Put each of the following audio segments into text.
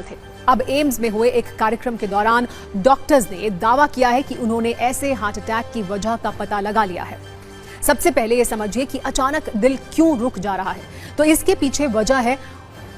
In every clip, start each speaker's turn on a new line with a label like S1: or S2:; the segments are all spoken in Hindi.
S1: थे। अब एम्स में हुए एक कार्यक्रम के दौरान डॉक्टर्स ने दावा किया है कि उन्होंने ऐसे हार्ट अटैक की वजह का पता लगा लिया है। सबसे पहले ये समझिए कि अचानक दिल क्यों रुक जा रहा है। तो इसके पीछे वजह है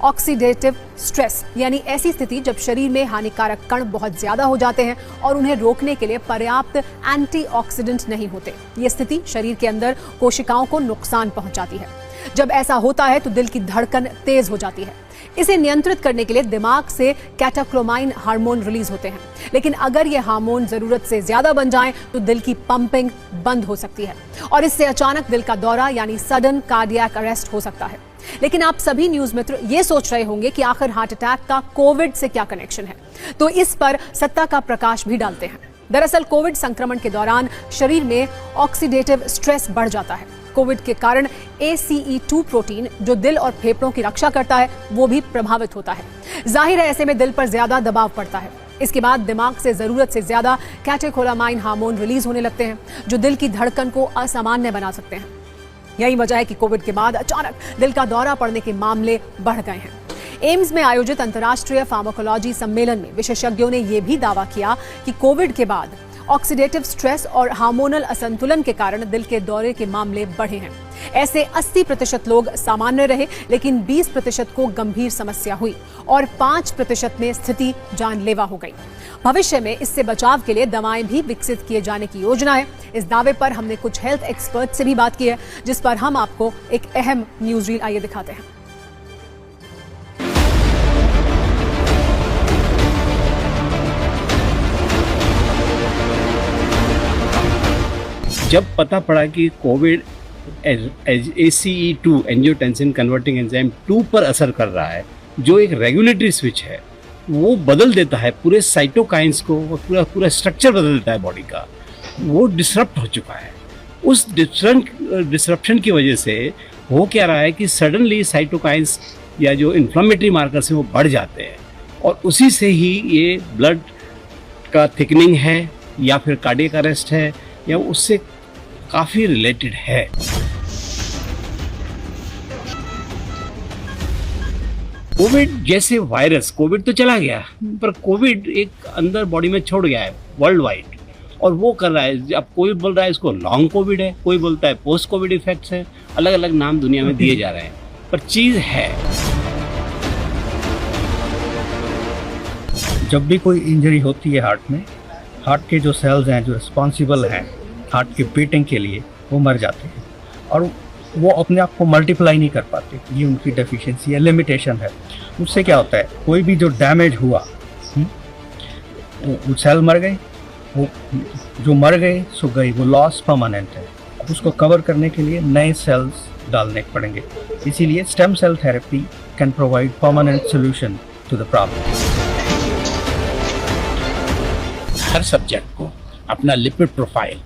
S1: ऑक्सीडेटिव स्ट्रेस, यानी ऐसी स्थिति जब शरीर में हानिकारक कण बहुत ज्यादा हो जाते हैं और उन्हें रोकने के लिए पर्याप्त एंटीऑक्सीडेंट नहीं होते। ये स्थिति शरीर के अंदर कोशिकाओं को नुकसान पहुंचाती है। जब ऐसा होता है तो दिल की धड़कन तेज हो जाती है। इसे नियंत्रित करने के लिए दिमाग से कैटाक्लोमाइन हार्मोन रिलीज होते हैं, लेकिन अगर ये हार्मोन जरूरत से ज्यादा बन जाएं तो दिल की पंपिंग बंद हो सकती है और इससे अचानक दिल का दौरा यानी सडन कार्डियक अरेस्ट हो सकता है। लेकिन आप सभी न्यूज मित्र ये सोच रहे होंगे कि आखिर हार्ट अटैक का कोविड से क्या कनेक्शन है, तो इस पर सत्ता का प्रकाश भी डालते हैं। दरअसल कोविड संक्रमण के दौरान शरीर में ऑक्सीडेटिव स्ट्रेस बढ़ जाता है। कोविड के कारण ACE2 प्रोटीन जो दिल और फेफड़ों की रक्षा करता है वो भी प्रभावित होता है। जाहिर है ऐसे में दिल पर ज्यादा दबाव पड़ता है। इसके बाद दिमाग से जरूरत से ज्यादा कैटेकोलामाइन हार्मोन रिलीज होने लगते हैं जो दिल की धड़कन को असामान्य बना सकते हैं। यही वजह है कि कोविड के बाद अचानक दिल का दौरा पड़ने के मामले बढ़ गए हैं। एम्स में आयोजित अंतर्राष्ट्रीय फार्माकोलॉजी सम्मेलन में विशेषज्ञों ने यह भी दावा किया कि कोविड के बाद ऑक्सीडेटिव स्ट्रेस और हार्मोनल असंतुलन के कारण दिल के दौरे के मामले बढ़े हैं। ऐसे 80% लोग सामान्य रहे, लेकिन 20% को गंभीर समस्या हुई और 5% में स्थिति जानलेवा हो गई। भविष्य में इससे बचाव के लिए दवाएं भी विकसित किए जाने की योजना है। इस दावे पर हमने कुछ हेल्थ एक्सपर्ट से भी बात की है, जिस पर हम आपको एक अहम न्यूज रील आइए दिखाते हैं।
S2: जब पता पड़ा कि Covid ACE2 angiotensin converting enzyme 2 पर असर कर रहा है, जो एक रेगुलेटरी स्विच है, वो बदल देता है पूरे साइटोकाइंस को, पूरा स्ट्रक्चर बदल देता है बॉडी का, वो डिसरप्ट हो चुका है। उस डिसरप्शन की वजह से हो क्या रहा है कि सडनली साइटोकाइंस या जो इन्फ्लेमेटरी मार्कर्स हैं वो बढ़ जाते हैं और उसी से ही ये ब्लड का थिकनिंग है या फिर कार्डियक अरेस्ट है या उससे काफी रिलेटेड है। कोविड जैसे वायरस, कोविड तो चला गया पर कोविड एक अंदर बॉडी में छोड़ गया है वर्ल्ड वाइड, और वो कर रहा है। अब कोई बोल रहा है इसको लॉन्ग कोविड है, कोई बोलता है पोस्ट कोविड इफेक्ट्स है, अलग अलग नाम दुनिया में दिए जा रहे हैं, पर चीज है।
S3: जब भी कोई इंजरी होती है हार्ट में, हार्ट के जो सेल्स हैं जो रिस्पॉन्सिबल हैं हार्ट की बीटिंग के लिए, वो मर जाते हैं और वो अपने आप को मल्टीप्लाई नहीं कर पाते। ये उनकी डेफिशिएंसी या लिमिटेशन है। उससे क्या होता है, कोई भी जो डैमेज हुआ वो सेल मर गए, वो जो मर गए सो गए, वो लॉस परमानेंट है। अब उसको कवर करने के लिए नए सेल्स डालने पड़ेंगे। इसीलिए stem cell therapy can provide permanent solution to the problem.
S2: हर सब्जेक्ट को अपना लिपिड प्रोफाइल